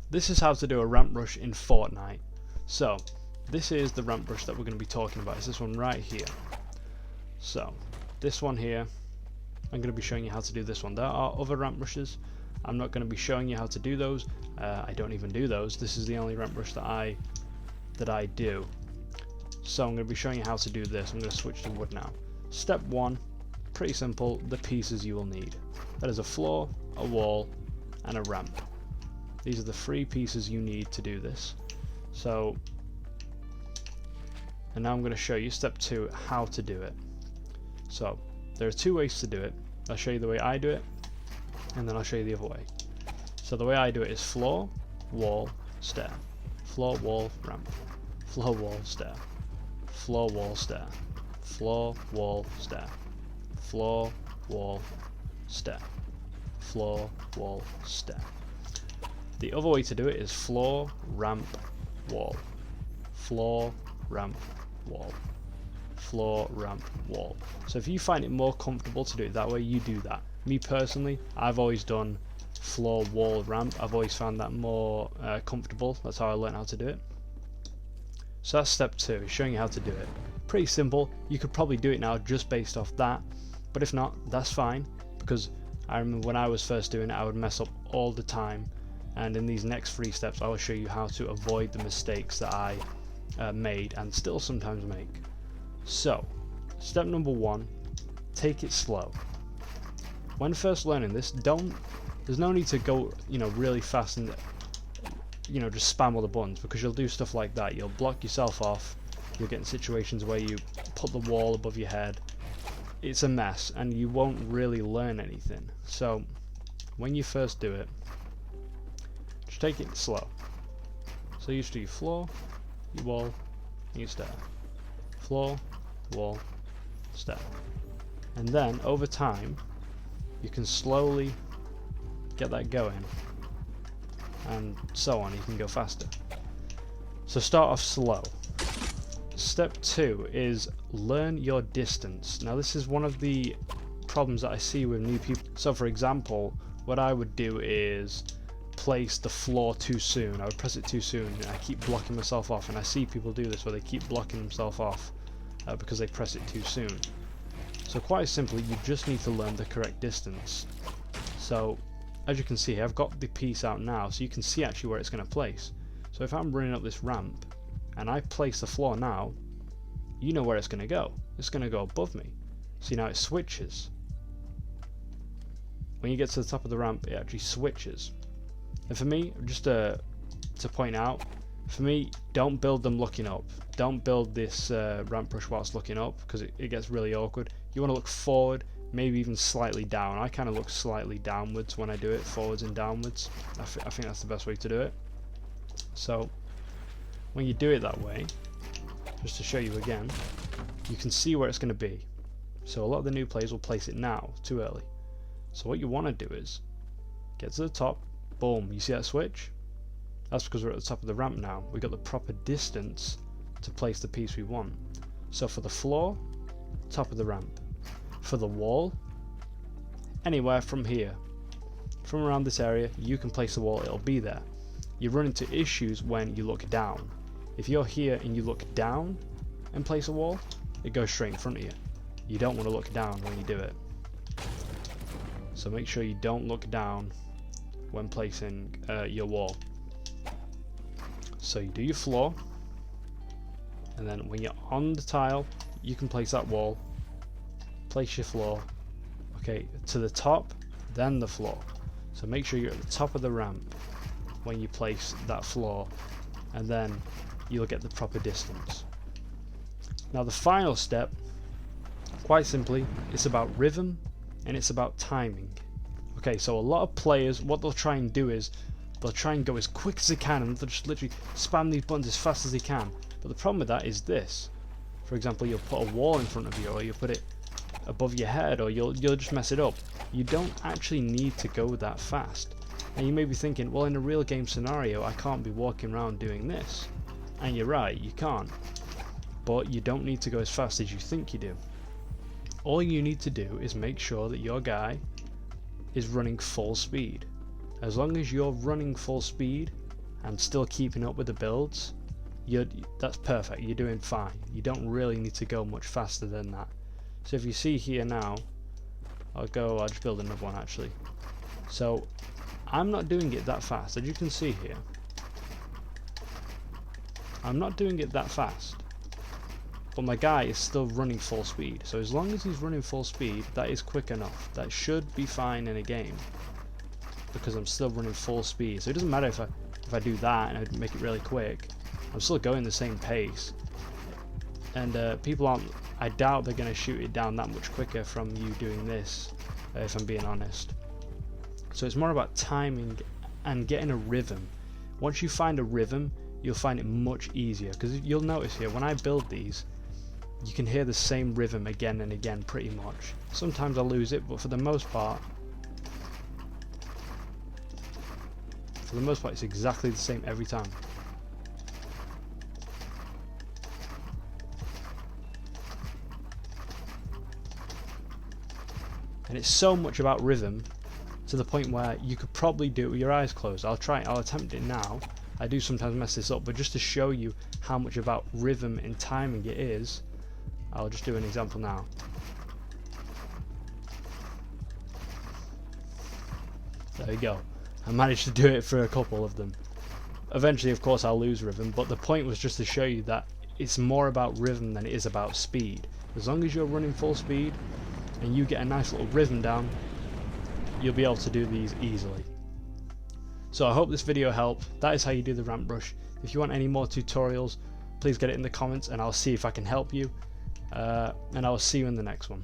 this is how to do a ramp rush in Fortnite. So this is the ramp rush that we're going to be talking about. It's this one right here. So this one here, I'm going to be showing you how to do this one. There are other ramp rushes. I'm not going to be showing you how to do those. I don't even do those. This is the only ramp rush that I do. So I'm going to be showing you how to do this. I'm going to switch to wood now. Step 1, pretty simple, the pieces you will need. That is a floor, a wall, and a ramp. These are the 3 pieces you need to do this. So, and now I'm going to show you step 2, how to do it. So there are 2 ways to do it. I'll show you the way I do it, and then I'll show you the other way. So the way I do it is floor, wall, stair. Floor, wall, ramp. Floor, wall, stair. Floor, wall, stair. Floor, wall, stair. Floor, wall, stair. Floor, wall, stair. The other way to do it is floor, ramp, wall. Floor, ramp, wall. Floor, ramp, wall. So if you find it more comfortable to do it that way, you do that. Me personally, I've always done floor, wall, ramp. I've always found that more comfortable. That's how I learned how to do it. So that's step 2, showing you how to do it. Pretty simple. You could probably do it now just based off that, but if not, that's fine, because I remember when I was first doing it, I would mess up all the time, and in these next 3 steps I will show you how to avoid the mistakes that I made and still sometimes make. So step number 1, take it slow. When first learning this, there's no need to go really fast and just spam all the buttons, because you'll do stuff like that. You'll block yourself off, you'll get in situations where you put the wall above your head. It's a mess and you won't really learn anything. So when you first do it, just take it slow. So you used to do your floor, your wall, and your stair. Floor, wall, stair. And then over time you can slowly get that going, and so on. You can go faster. So start off slow. Step 2 is learn your distance. Now this is one of the problems that I see with new people. So for example, what I would do is place the floor too soon. I would press it too soon and I keep blocking myself off, and I see people do this where they keep blocking themselves off because they press it too soon. So quite simply, you just need to learn the correct distance. So as you can see here, I've got the piece out now, so you can see actually where it's going to place. So if I'm running up this ramp and I place the floor now, you know where it's going to go. It's going to go above me. See, now it switches. When you get to the top of the ramp, it actually switches. And for me, just to point out, for me, don't build them looking up. Don't build this ramp rush whilst looking up, because it gets really awkward. You want to look forward, maybe even slightly down. I kind of look slightly downwards when I do it, forwards and downwards. I think that's the best way to do it. So when you do it that way, just to show you again, you can see where it's going to be. So a lot of the new players will place it now, too early. So what you want to do is get to the top, boom, you see that switch? That's because we're at the top of the ramp now. We've got the proper distance to place the piece we want. So for the floor, top of the ramp. For the wall, anywhere from here. From around this area, you can place the wall, it'll be there. You run into issues when you look down. If you're here and you look down and place a wall, it goes straight in front of you. You don't want to look down when you do it. So make sure you don't look down when placing your wall. So you do your floor, and then when you're on the tile, you can place that wall, place your floor, okay, to the top, then the floor. So make sure you're at the top of the ramp when you place that floor, and then you'll get the proper distance. Now the final step, quite simply, it's about rhythm and it's about timing. Okay, so a lot of players, what they'll try and do is they'll try and go as quick as they can, and they'll just literally spam these buttons as fast as they can. But the problem with that is this. For example, you'll put a wall in front of you, or you'll put it above your head, or you'll just mess it up. You don't actually need to go that fast. And you may be thinking, well, in a real game scenario, I can't be walking around doing this. And you're right, you can't. But you don't need to go as fast as you think you do. All you need to do is make sure that your guy is running full speed. As long as you're running full speed, and still keeping up with the builds, that's perfect. You're doing fine. You don't really need to go much faster than that. So if you see here now, I'll just build another one actually. So I'm not doing it that fast, as you can see here. I'm not doing it that fast, but my guy is still running full speed. So as long as he's running full speed, that is quick enough. That should be fine in a game, because I'm still running full speed. So it doesn't matter if I do that and I make it really quick, I'm still going the same pace. And people aren't, I doubt they're going to shoot it down that much quicker from you doing this, if I'm being honest. So it's more about timing and getting a rhythm. Once you find a rhythm, you'll find it much easier, because you'll notice here when I build these, you can hear the same rhythm again and again pretty much. Sometimes I lose it, but for the most part it's exactly the same every time. And it's so much about rhythm to the point where you could probably do it with your eyes closed. I'll attempt it now. I do sometimes mess this up, but just to show you how much about rhythm and timing it is, I'll just do an example now. There you go. I managed to do it for a couple of them. Eventually, of course, I'll lose rhythm, but the point was just to show you that it's more about rhythm than it is about speed. As long as you're running full speed and you get a nice little rhythm down, you'll be able to do these easily. So I hope this video helped. That is how you do the ramp brush. If you want any more tutorials, please get it in the comments and I'll see if I can help you. And I'll see you in the next one.